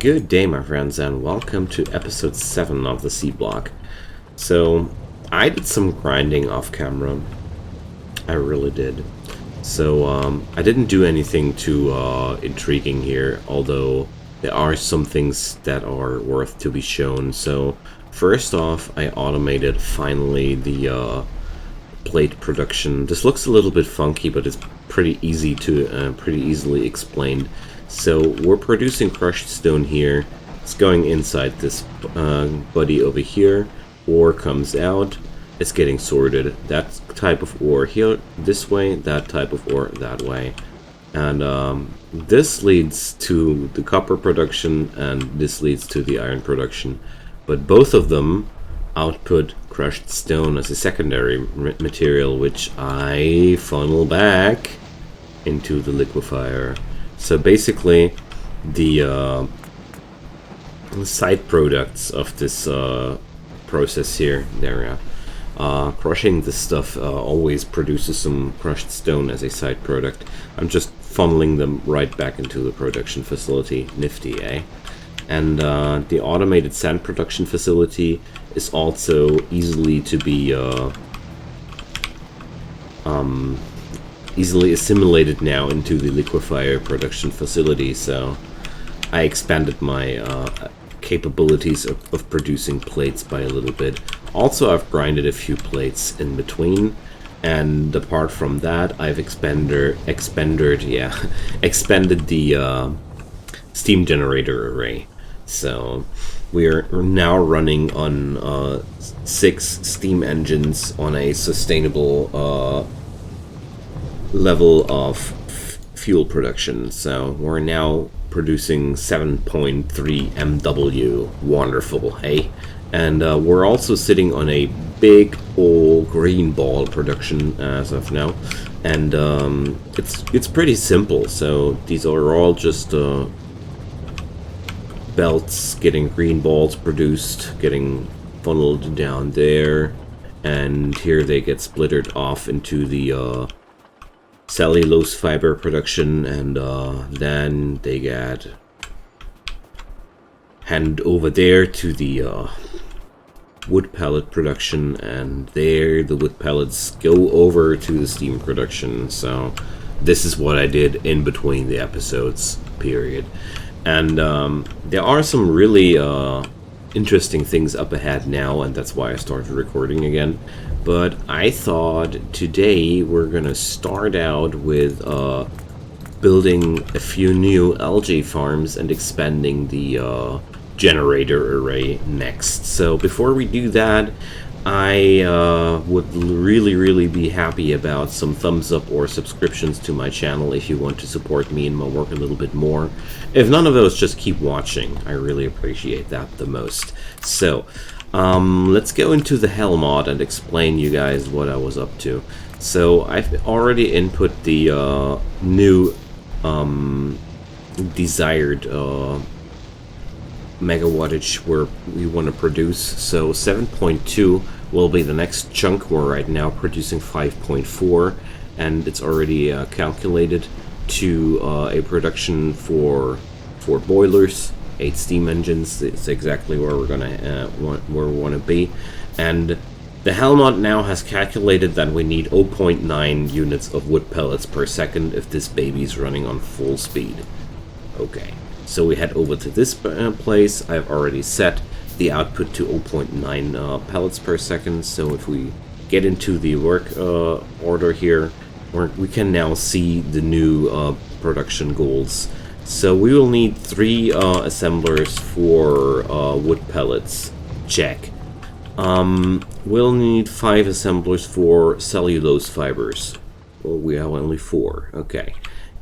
Good day, my friends, and welcome to episode 7 of the Seablock. So, I did some grinding off camera. I really did. So, I didn't do anything too intriguing here, although there are some things that are worth to be shown. So, first off, I automated finally the plate production. This looks a little bit funky, but it's pretty easily explained. So we're producing crushed stone here. It's going inside this buddy over here. Ore comes out. It's getting sorted. That type of ore here this way, that type of ore that way. And this leads to the copper production, and this leads to the iron production. But both of them output crushed stone as a secondary material, which I funnel back into the liquefier. So basically, the side products of this process here, crushing this stuff always produces some crushed stone as a side product. I'm just funneling them right back into the production facility. Nifty, eh? And the automated sand production facility is also easily to be easily assimilated now into the liquefier production facility. So I expanded my capabilities of producing plates by a little bit. Also, I've grinded a few plates in between, and apart from that, I've expanded the steam generator array. So we're now running on 6 steam engines on a sustainable level of fuel production. So we're now producing 7.3 MW. Wonderful, hey? And we're also sitting on a big old green ball production as of now, and it's pretty simple. So these are all just belts getting green balls produced, getting funneled down there, and here they get splittered off into the cellulose fiber production, and then they get handed over there to the wood pellet production, and there the wood pellets go over to the steam production. So this is what I did in between the episodes, period. And there are some really interesting things up ahead now, and that's why I started recording again. But I thought today we're gonna start out with building a few new algae farms and expanding the generator array next. So before we do that, I would really be happy about some thumbs up or subscriptions to my channel if you want to support me and my work a little bit more. If none of those, just keep watching. I really appreciate that the most. So let's go into the Helmod and explain you guys what I was up to. So I've already input the new desired megawattage where we want to produce. So 7.2 will be the next chunk. We're right now producing 5.4, and it's already calculated to a production for 4 boilers, 8 steam engines. It's exactly where we're gonna where we want to be. And the Helmod now has calculated that we need 0.9 units of wood pellets per second if this baby's running on full speed. Okay, so we head over to this place. I've already set the output to 0.9 pellets per second. So if we get into the work order here, we can now see the new production goals. So we will need 3 assemblers for wood pellets. Check. We'll need 5 assemblers for cellulose fibers. Well, we have only 4. Okay.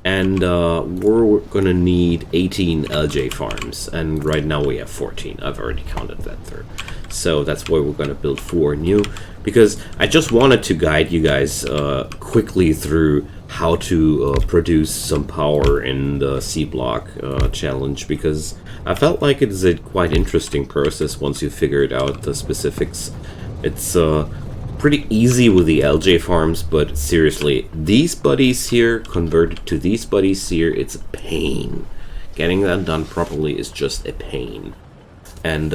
And we're gonna need 18 LJ farms, and right now we have 14. I've already counted that through. So that's why we're gonna build 4 new, because I just wanted to guide you guys quickly through how to produce some power in the Seablock challenge, because I felt like it is a quite interesting process once you figured out the specifics. It's pretty easy with the LJ farms, but seriously, these buddies here converted to these buddies here, it's a pain. getting that done properly is just a pain. And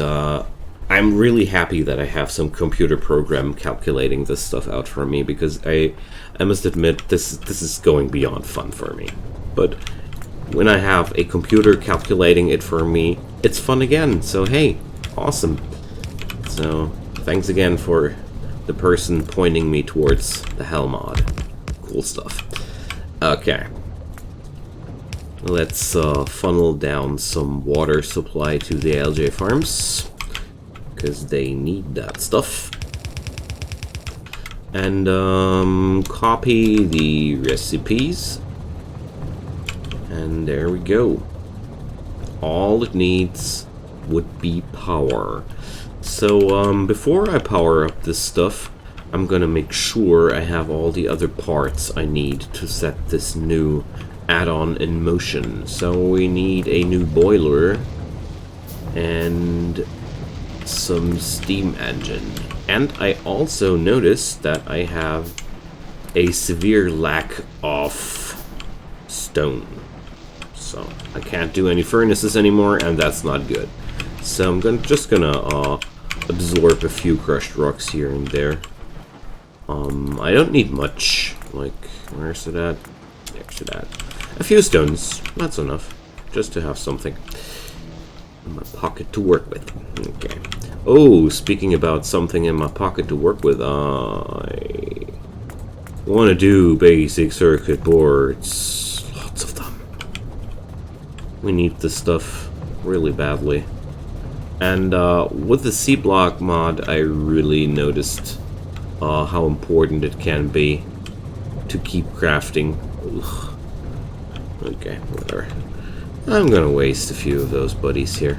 I'm really happy that I have some computer program calculating this stuff out for me, because I must admit this is going beyond fun for me. But when I have a computer calculating it for me, it's fun again. So hey, awesome. So thanks again for the person pointing me towards the Helmod. Cool stuff. Okay. Let's funnel down some water supply to the algae farms, because they need that stuff. And copy the recipes. And there we go. All it needs would be power. So before I power up this stuff, I'm gonna make sure I have all the other parts I need to set this new add-on in motion. So we need a new boiler and some steam engine. And I also noticed that I have a severe lack of stone. So I can't do any furnaces anymore, and that's not good. So I'm just gonna absorb a few crushed rocks here and there. I don't need much. Like, where's it at? There's it at. A few stones. That's enough. Just to have something in my pocket to work with. Okay. Oh, speaking about something in my pocket to work with, I want to do basic circuit boards. Lots of them. We need this stuff really badly. And with the SeaBlock mod, I really noticed how important it can be to keep crafting. Ugh. Okay, whatever. I'm gonna waste a few of those buddies here.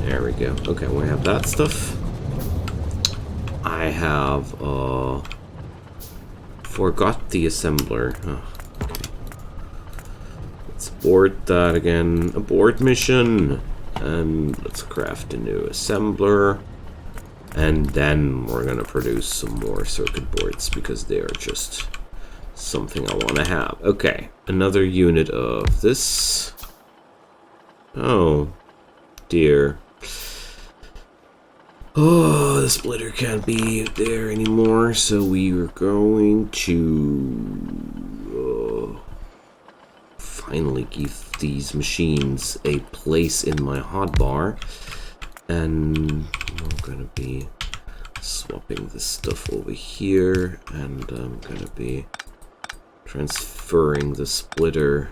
There we go. Okay, we have that stuff. I have forgot the assembler. Oh, okay. Let's abort that again. Abort mission. And let's craft a new assembler. And then we're gonna produce some more circuit boards, because they are just something I want to have. Okay, another unit of this. Oh dear. Oh, the splitter can't be there anymore, so we are going to finally give these machines a place in my hotbar. And I'm gonna be swapping this stuff over here, and I'm gonna be transferring the splitter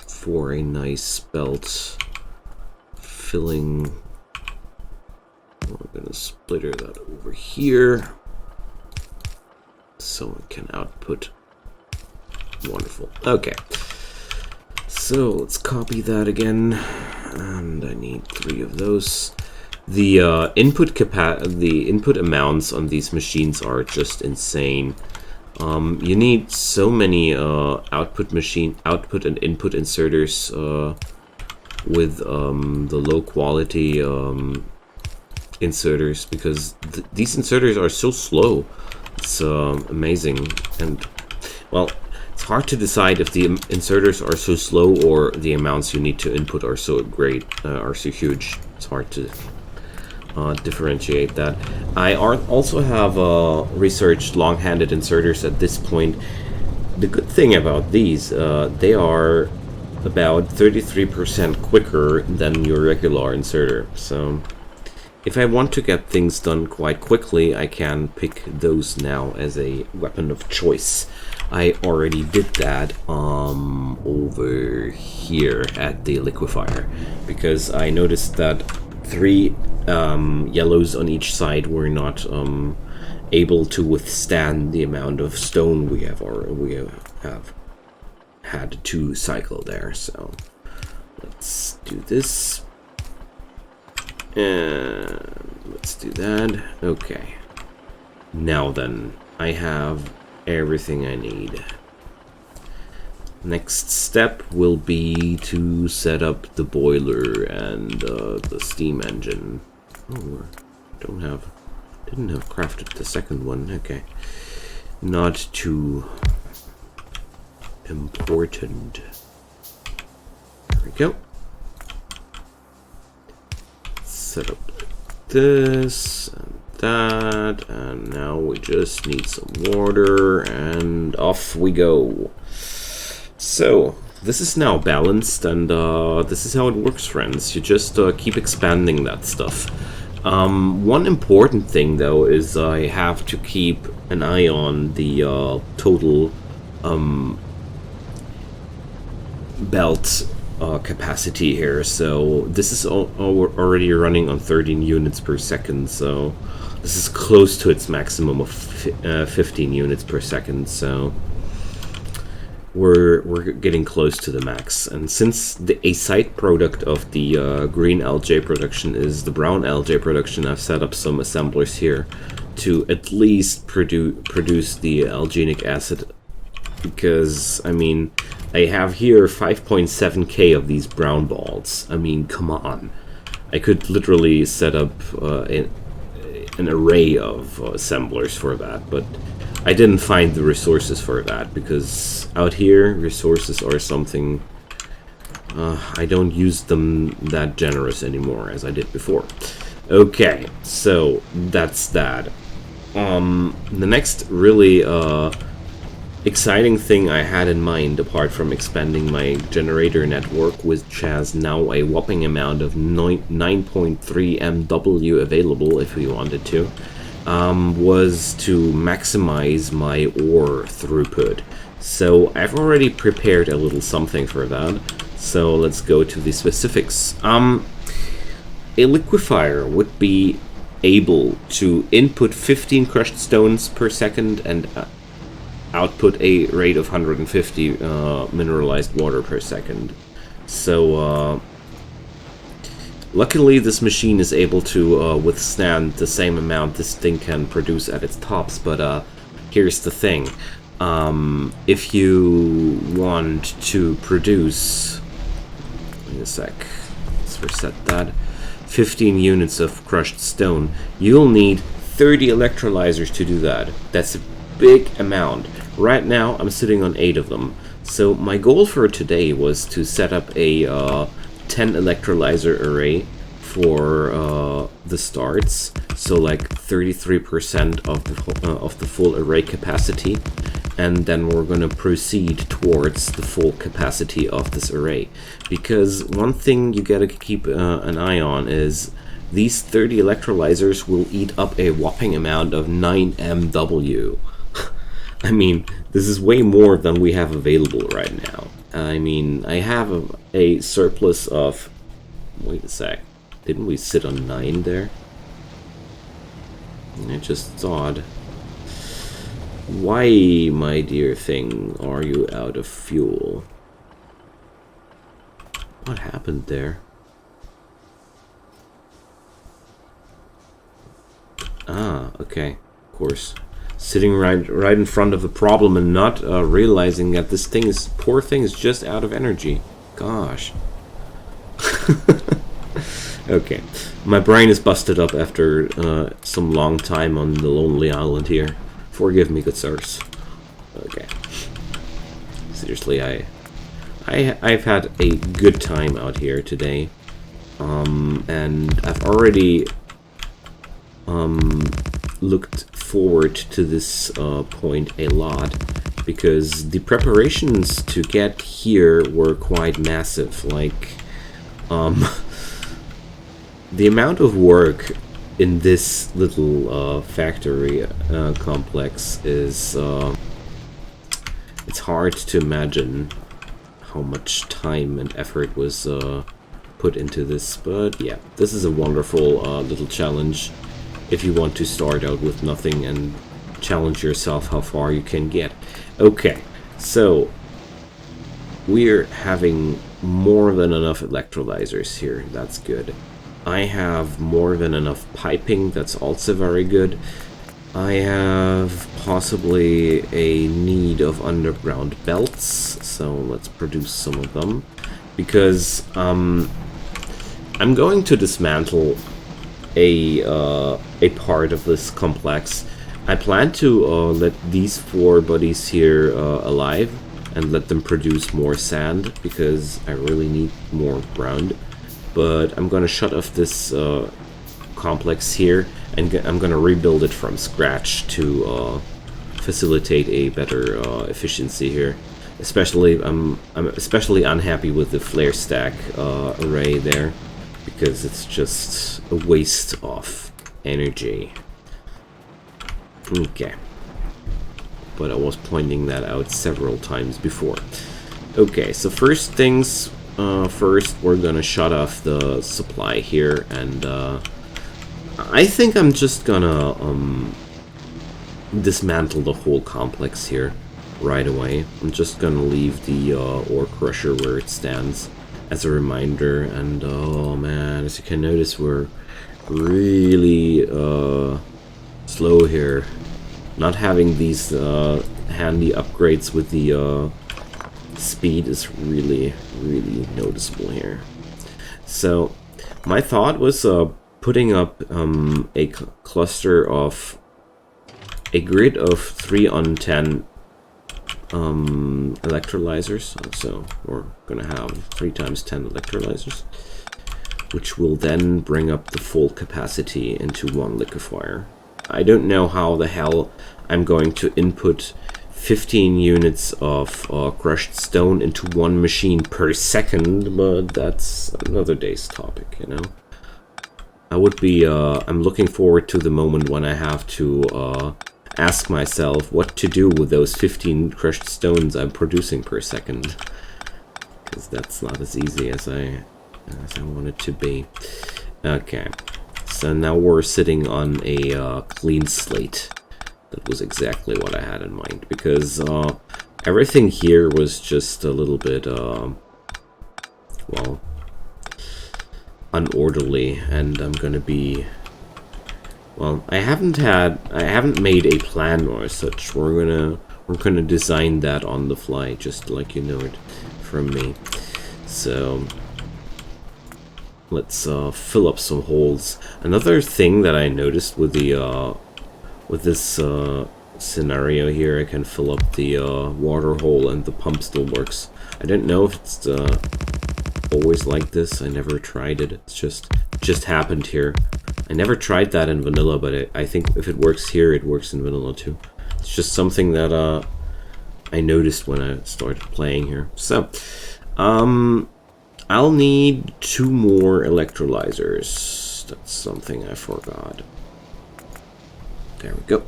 for a nice belt filling. We're gonna splitter that over here so it can output. Wonderful. Okay. So let's copy that again, and I need 3 of those. The input amounts on these machines are just insane. You need so many output and input inserters with the low quality inserters, because these inserters are so slow. It's amazing. And well, it's hard to decide if the inserters are so slow or the amounts you need to input are so great, are so huge. It's hard to differentiate that. I also have researched long-handed inserters at this point. The good thing about these, they are about 33% quicker than your regular inserter. So if I want to get things done quite quickly, I can pick those now as a weapon of choice. I already did that over here at the liquefier, because I noticed that 3 yellows on each side were not able to withstand the amount of stone we have had to cycle there. So let's do this, and let's do that. Okay, now then, I have everything I need. Next step will be to set up the boiler and the steam engine. Oh, didn't have crafted the second one. Okay, not too important. There we go. Set up this and that, and now we just need some water, and off we go. So this is now balanced, and this is how it works, friends. You just keep expanding that stuff. One important thing, though, is I have to keep an eye on the total belt capacity here. So this is already running on 13 units per second, so this is close to its maximum of 15 units per second, so we're getting close to the max. And since a side product of the green algae production is the brown algae production, I've set up some assemblers here to at least produce the alginic acid, because I mean I have here 5.7k of these brown balls. I mean, come on, I could literally set up an array of assemblers for that, but I didn't find the resources for that, because out here resources are something I don't use them that generous anymore as I did before. Okay, so that's that. The next really exciting thing I had in mind, apart from expanding my generator network, which has now a whopping amount of 9.3 MW available if we wanted to, was to maximize my ore throughput. So I've already prepared a little something for that, so let's go to the specifics. A liquefier would be able to input 15 crushed stones per second and output a rate of 150 mineralized water per second. So luckily this machine is able to withstand the same amount this thing can produce at its tops, but here's the thing. If you want to produce, wait a sec, let's reset that, 15 units of crushed stone, you'll need 30 electrolysers to do that. That's a big amount. Right now I'm sitting on 8 of them. So my goal for today was to set up a 10 electrolyzer array for the starts, so like 33% of the full array capacity, and then we're going to proceed towards the full capacity of this array. Because one thing you gotta keep an eye on is these 30 electrolyzers will eat up a whopping amount of 9 MW. I mean, this is way more than we have available right now. I mean, I have a surplus of... Wait a sec. Didn't we sit on 9 there? I just thought... Why, my dear thing, are you out of fuel? What happened there? Ah, okay. Of course. Sitting right in front of the problem and not realizing that this poor thing is just out of energy. Gosh. Okay, my brain is busted up after some long time on the lonely island here. Forgive me, good sirs. Okay. Seriously, I've had a good time out here today, and I've already looked forward to this point a lot, because the preparations to get here were quite massive. Like, the amount of work in this little factory complex is it's hard to imagine how much time and effort was put into this. But yeah, this is a wonderful little challenge if you want to start out with nothing and challenge yourself how far you can get. Okay, so we're having more than enough electrolyzers here. That's good. I have more than enough piping. That's also very good. I have possibly a need of underground belts, so let's produce some of them, because I'm going to dismantle a part of this complex. I plan to let these 4 buddies here alive, and let them produce more sand, because I really need more ground. But I'm gonna shut off this complex here, and I'm gonna rebuild it from scratch to facilitate a better efficiency here. Especially, I'm especially unhappy with the flare stack array there, because it's just a waste of energy. Okay. But I was pointing that out several times before. Okay, so first things first, we're gonna shut off the supply here, and I think I'm just gonna dismantle the whole complex here right away. I'm just gonna leave the ore crusher where it stands as a reminder, and oh man, as you can notice, we're really slow here. Not having these handy upgrades with the speed is really noticeable here. So my thought was putting up a cluster of a grid of 3 on 10 electrolysers. So we're gonna have 3 times 10 electrolysers, which will then bring up the full capacity into one liquefier. I don't know how the hell I'm going to input 15 units of crushed stone into one machine per second, but that's another day's topic, you know. I would be, I'm looking forward to the moment when I have to ask myself what to do with those 15 crushed stones I'm producing per second. Because that's not as easy as I want it to be. Okay. So now we're sitting on a clean slate. That was exactly what I had in mind, because everything here was just a little bit, well, unorderly, and I'm gonna be, well, I haven't made a plan or such. We're gonna design that on the fly, just like you know it from me. So let's fill up some holes. Another thing that I noticed with the with this scenario here, I can fill up the water hole and the pump still works. I don't know if it's always like this. I never tried it. It's just happened here. I never tried that in vanilla, but I think if it works here, it works in vanilla too. It's just something that I noticed when I started playing here. So I'll need 2 more electrolysers. That's something I forgot. There we go.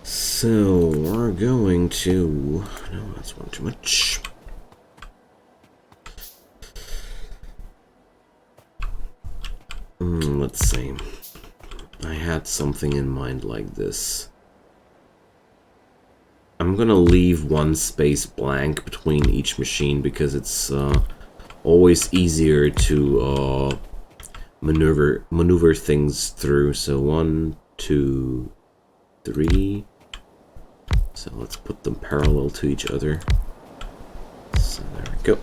So we're going to, no, that's one too much. Let's see. I had something in mind like this. I'm gonna leave one space blank between each machine, because it's always easier to maneuver things through. So 1, 2, 3. So let's put them parallel to each other. So there we go.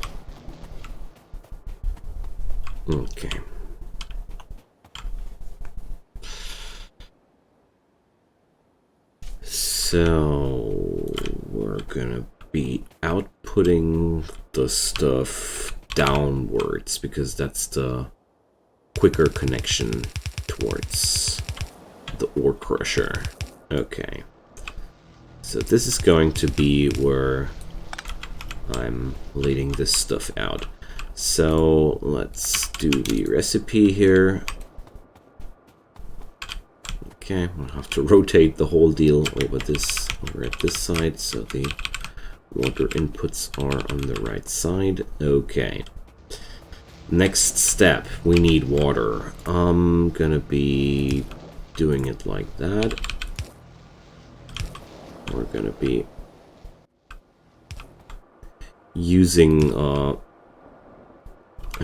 Okay. So we're gonna be outputting the stuff downwards, because that's the quicker connection towards the ore crusher. Okay. So this is going to be where I'm leading this stuff out. So let's do the recipe here. Okay, we'll have to rotate the whole deal over at this side, so the water inputs are on the right side. Okay. Next step, we need water. I'm gonna be doing it like that. We're gonna be using, I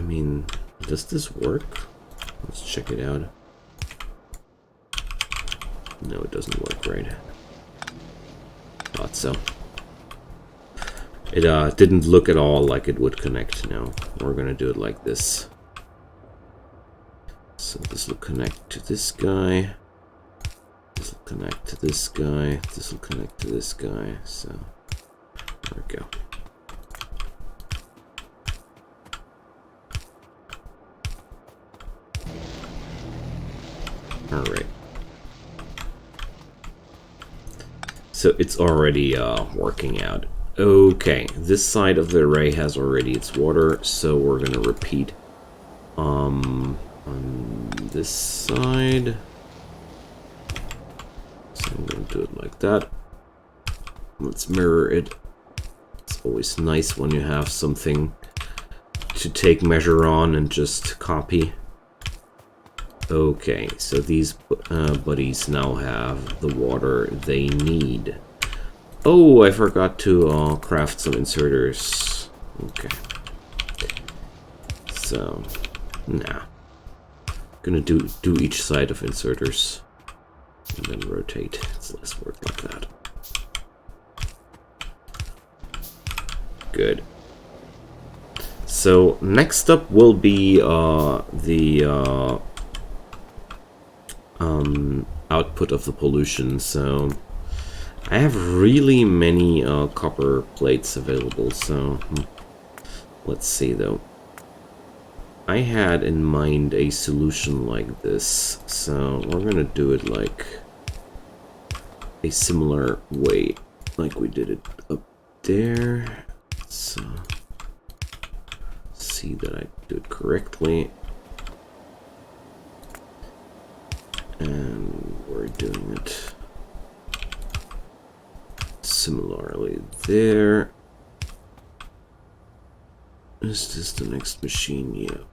mean, does this work? Let's check it out. No, it doesn't work right. Thought so. It didn't look at all like it would connect. No, we're gonna do it like this. So this will connect to this guy. This will connect to this guy. This will connect to this guy. So there we go. All right. So it's already working out. Okay, this side of the array has already its water, so we're gonna repeat on this side. So I'm gonna do it like that. Let's mirror it. It's always nice when you have something to take measure on and just copy. Okay, so these buddies now have the water they need. Oh, I forgot to craft some inserters. Okay. So, nah. Gonna do each side of inserters. And then rotate. It's less work like that. Good. So, next up will be the output of the pollution. So I have really many copper plates available, so let's see though. I had in mind a solution like this, so we're gonna do it like a similar way like we did it up there. So see that I do it correctly. And we're doing it similarly there. Is this the next machine? Yeah.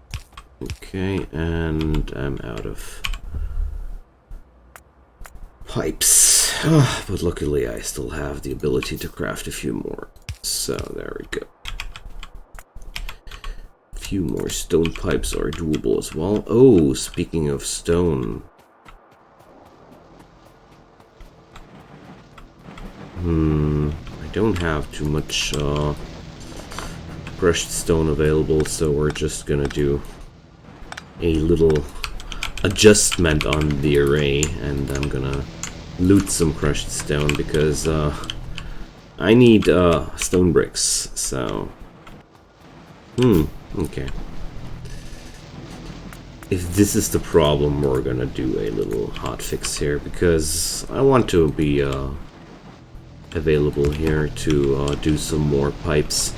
Okay, and I'm out of pipes. Oh, but luckily I still have the ability to craft a few more. So there we go. A few more stone pipes are doable as well. Oh, speaking of stone. I don't have too much crushed stone available, so we're just gonna do a little adjustment on the array, and I'm gonna loot some crushed stone because I need stone bricks, so okay. If this is the problem, we're gonna do a little hotfix here because I want to be available here to do some more pipes,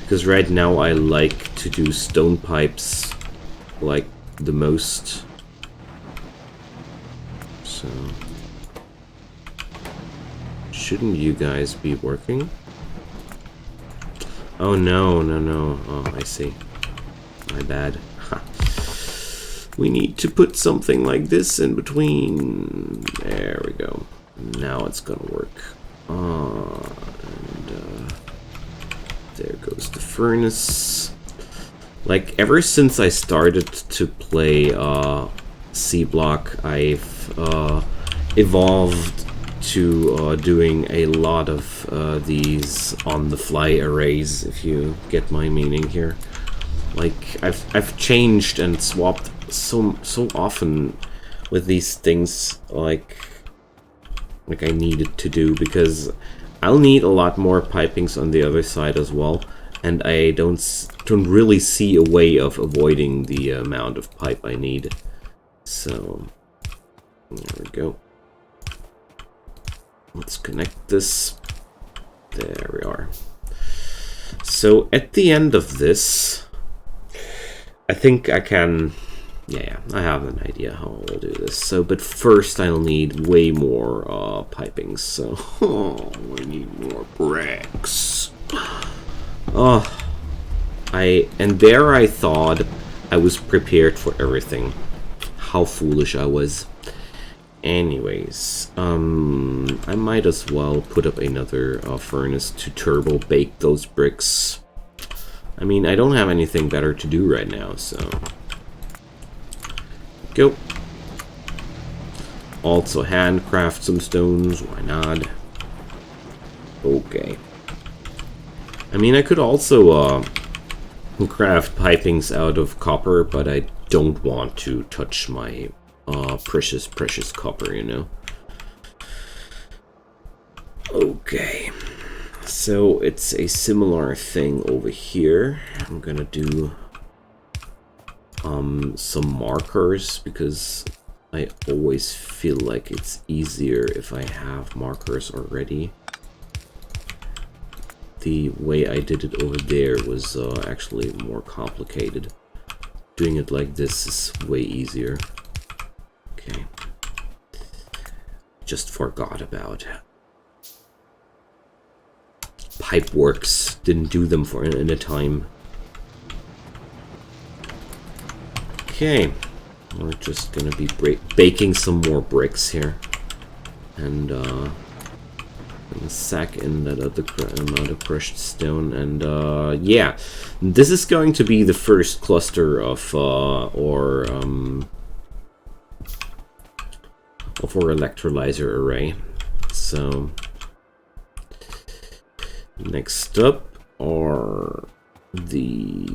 because right now I like to do stone pipes like the most. So shouldn't you guys be working? Oh no. Oh, I see. My bad. We need to put something like this in between. There we go. Now it's gonna work. And there goes the furnace. Like, ever since I started to play Seablock, I've evolved to doing a lot of these on-the-fly arrays, if you get my meaning here. Like, I've changed and swapped so often with these things, like I needed to do, because I'll need a lot more pipings on the other side as well, and I don't really see a way of avoiding the amount of pipe I need. So there we go. Let's connect this. There we are. So at the end of this, I think I can... Yeah, I have an idea how I'll do this. So, but first I'll need way more pipings. So, I need more bricks. And there I thought I was prepared for everything. How foolish I was. Anyways, I might as well put up another furnace to turbo bake those bricks. I mean, I don't have anything better to do right now, so... Go. Also handcraft some stones, why not? Okay. I mean, I could also craft pipings out of copper, but I don't want to touch my precious copper, you know. Okay, so it's a similar thing over here. I'm gonna do some markers, because I always feel like it's easier if I have markers already. The way I did it over there was actually more complicated. Doing it like this is way easier. Okay. Just forgot about Pipeworks. Didn't do them for in a time. Okay. We're just gonna be baking some more bricks here. And sack in that other amount of crushed stone, and yeah, this is going to be the first cluster of our electrolyzer array. So next up are the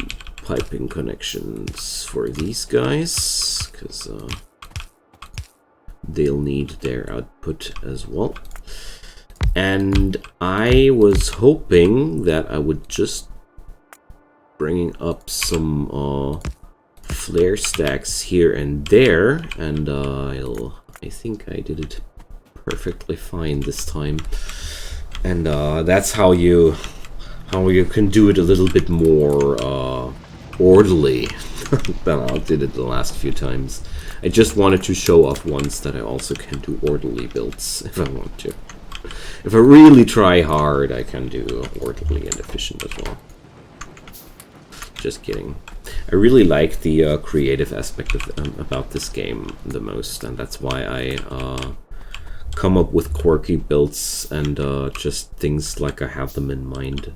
piping connections for these guys, because they'll need their output as well. And I was hoping that I would just bring up some flare stacks here and there, and I think I did it perfectly fine this time. And that's how you can do it a little bit more orderly than I did it the last few times. I just wanted to show off once that I also can do orderly builds if I want to. If I really try hard, I can do orderly and efficient as well. Just kidding. I really like the creative aspect of about this game the most, and that's why I come up with quirky builds and just things like I have them in mind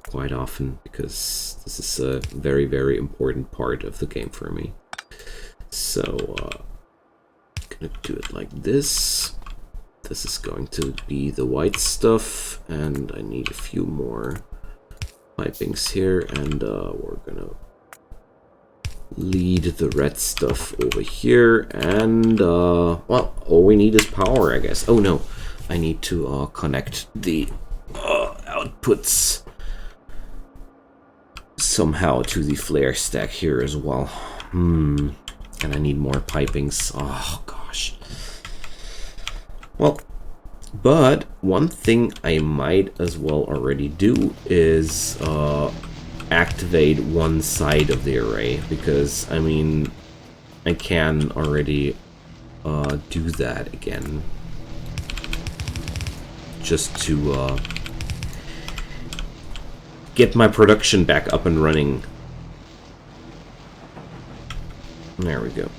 quite often, because this is a very, very important part of the game for me. So, gonna do it like this. This is going to be the white stuff, and I need a few more pipings here, and we're gonna lead the red stuff over here, and well, all we need is power, I guess. Oh no, I need to connect the outputs somehow to the flare stack here as well. And I need more pipings. Oh gosh. Well, but one thing I might as well already do is activate one side of the array, because I mean I can already do that again, just to get my production back up and running. There we go.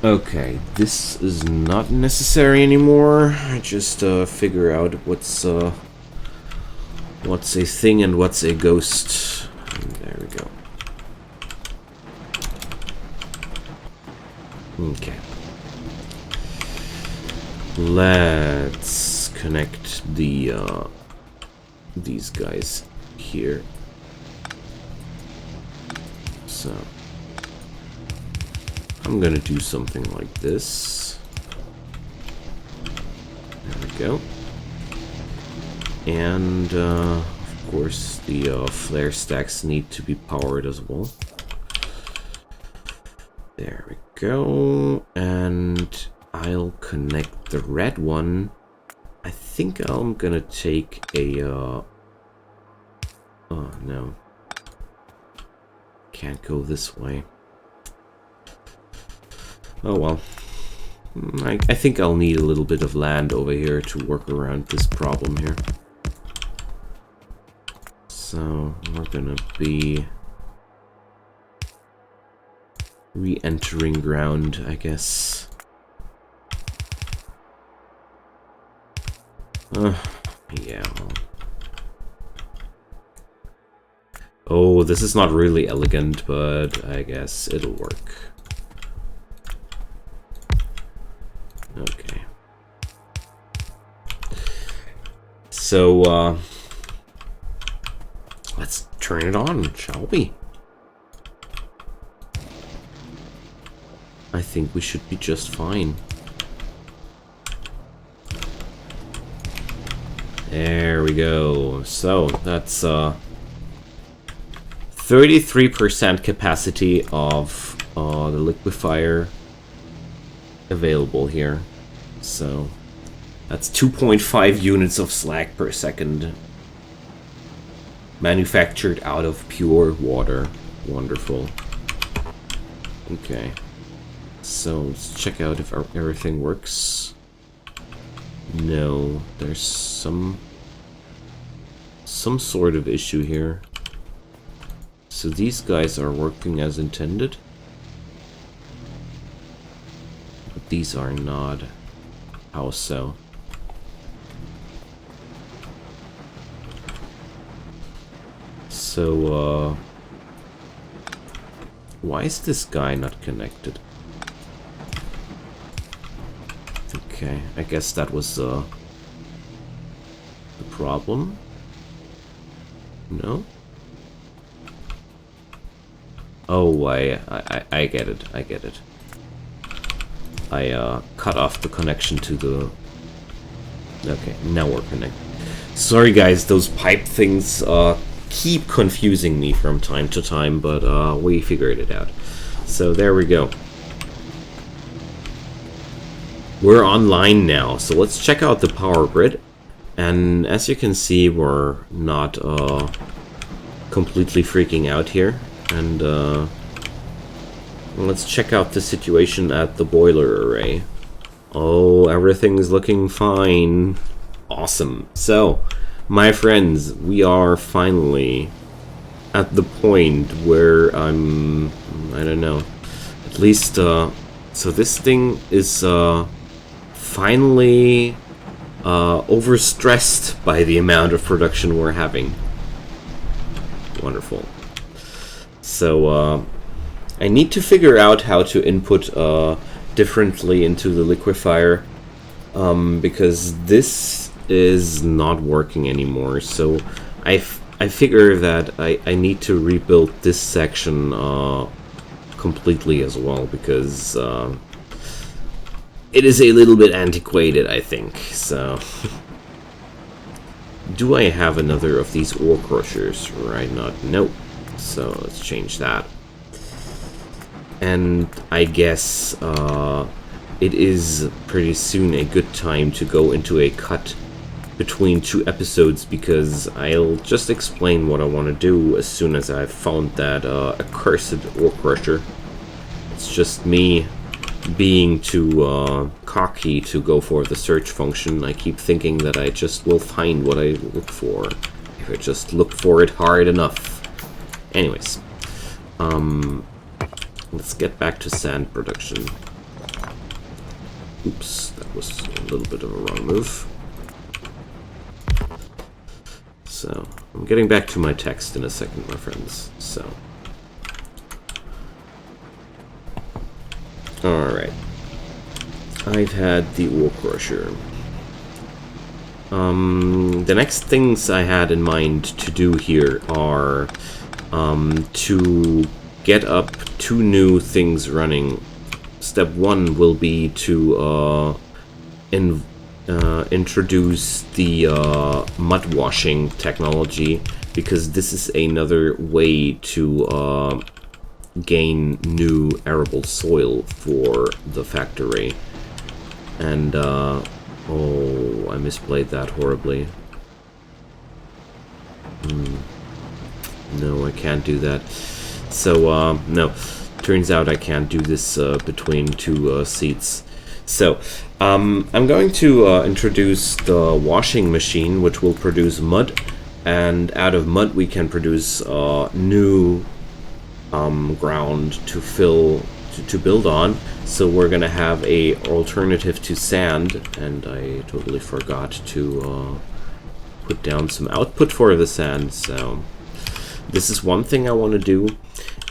Okay, this is not necessary anymore. I just figure out what's a thing and what's a ghost. And there we go. Okay. Let's connect the these guys here. So I'm gonna do something like this. There we go. And of course the flare stacks need to be powered as well. There we go. And I'll connect the red one. I think I'm gonna take a oh no, can't go this way. Oh well, I think I'll need a little bit of land over here to work around this problem here. So we're gonna be re-entering ground, I guess. Yeah. Oh, this is not really elegant, but I guess it'll work. Okay. So, let's turn it on, shall we? I think we should be just fine. There we go. So that's 33% capacity of the liquefier available here. So that's 2.5 units of slag per second manufactured out of pure water. Wonderful. Okay. So let's check out if everything works. No, there's some sort of issue here. So these guys are working as intended, but these are not. How so? So, why is this guy not connected? Okay, I guess that was the problem. No? Oh, I get it. I get it. I cut off the connection to the. Okay, now we're connected. Sorry, guys. Those pipe things keep confusing me from time to time, but we figured it out. So there we go. We're online now, so let's check out the power grid. And as you can see, we're not completely freaking out here. And let's check out the situation at the boiler array. Oh, everything's looking fine. Awesome. So, my friends, we are finally at the point where I don't know, at least, so this thing is finally overstressed by the amount of production we're having. Wonderful. So I need to figure out how to input differently into the liquefier, because this is not working anymore. So I figure that I need to rebuild this section completely as well, because it is a little bit antiquated, I think. So do I have another of these ore crushers right now? Nope. So let's change that. And I guess it is pretty soon a good time to go into a cut between two episodes, because I'll just explain what I want to do as soon as I've found that accursed ore crusher. It's just me being too cocky to go for the search function. I keep thinking that I just will find what I look for if I just look for it hard enough. Anyways, let's get back to sand production. Oops, that was a little bit of a wrong move. So, I'm getting back to my text in a second, my friends. So, alright. I've had the ore crusher. The next things I had in mind to do here are to get up two new things running. Step one will be to introduce the mud washing technology, because this is another way to gain new arable soil for the factory. And oh, I misplayed that horribly. No, I can't do that. So no, turns out I can't do this between two seats. So I'm going to introduce the washing machine, which will produce mud, and out of mud we can produce new ground to build on. So we're gonna have a alternative to sand, and I totally forgot to put down some output for the sand. So this is one thing I want to do.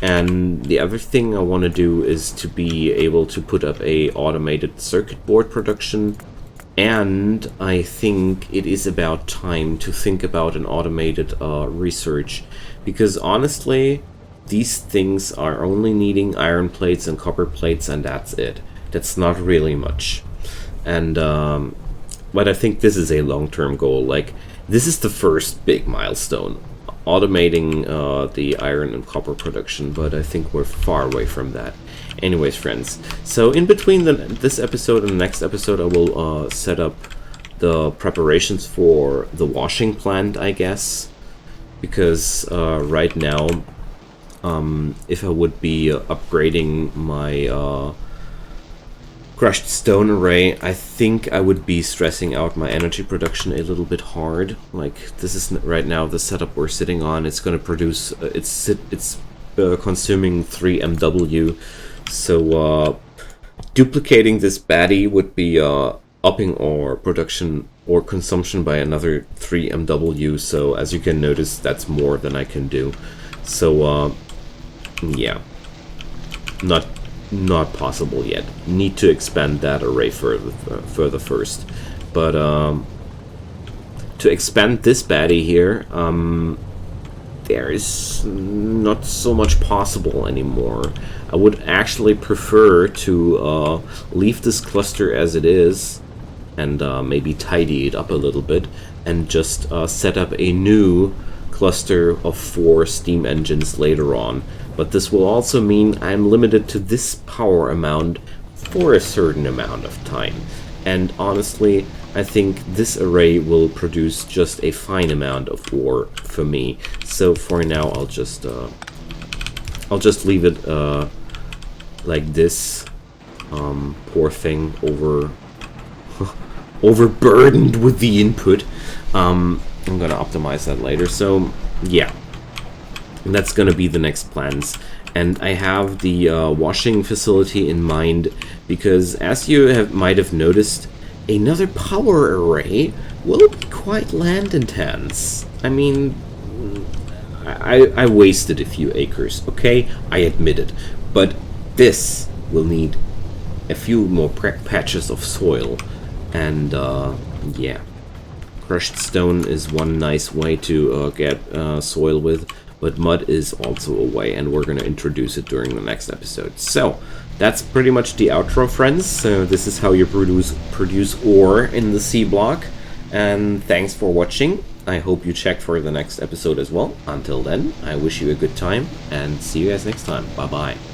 And the other thing I want to do is to be able to put up a automated circuit board production. And I think it is about time to think about an automated research. Because honestly, these things are only needing iron plates and copper plates, and that's it. That's not really much. And but I think this is a long-term goal. Like, this is the first big milestone, automating the iron and copper production, but I think we're far away from that. Anyways, friends, so in between this episode and the next episode, I will set up the preparations for the washing plant, I guess, because right now, if I would be upgrading my crushed stone array, I think I would be stressing out my energy production a little bit hard. Like, this is right now the setup we're sitting on. It's going to produce, it's consuming 3 MW. So duplicating this baddie would be upping our production or consumption by another 3 MW. So as you can notice, that's more than I can do. So yeah, not possible yet. Need to expand that array further first. But to expand this baddie here, there is not so much possible anymore. I would actually prefer to leave this cluster as it is and maybe tidy it up a little bit and just set up a new cluster of 4 steam engines later on. But this will also mean I'm limited to this power amount for a certain amount of time. And honestly, I think this array will produce just a fine amount of ore for me. So for now, I'll just leave it like this. Poor thing, overburdened with the input. I'm gonna optimize that later. So yeah. And that's going to be the next plans. And I have the washing facility in mind because, as you might have noticed, another power array will be quite land intense. I mean, I wasted a few acres, okay? I admit it. But this will need a few more patches of soil. And yeah, crushed stone is one nice way to get soil with. But mud is also a way, and we're going to introduce it during the next episode. So, that's pretty much the outro, friends. So this is how you produce ore in the C-block. And thanks for watching. I hope you check for the next episode as well. Until then, I wish you a good time, and see you guys next time. Bye-bye.